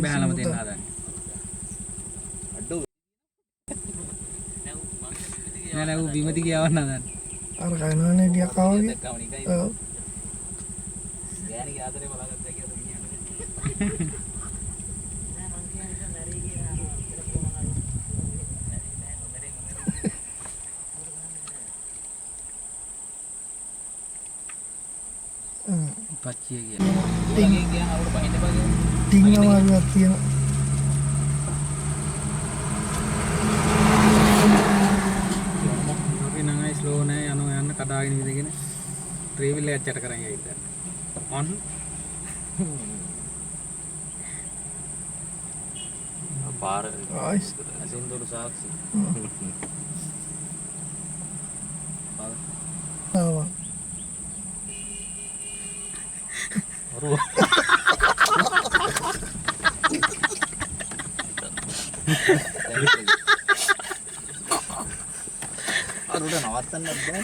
බෑලම තියෙන හදන්නේ. නෑ ඌ බිමති ගියවන්න හදන්නේ. අර කයනවනේ ටිකක් ආවගේ. ඔව්. ගෑණිගේ ආදරේ බලාගත්තා කියලා කියන්නේ. පච්චිය කියලා. ඌලගේ කියන අවුල බහින්න බගේ. ටින්ගමාරුවක් තියෙනවා. අපි නම් අයි ස්ලෝ නෑ යන්න කඩාගෙන ඉඳගෙන ට්‍රේවිල් එකක් යට කරන් යයිද. ඔන් පාර ආයිස් අසින්දුරු සාක්ෂි. ආවා. අරුට නවත්තන්නත් බෑ.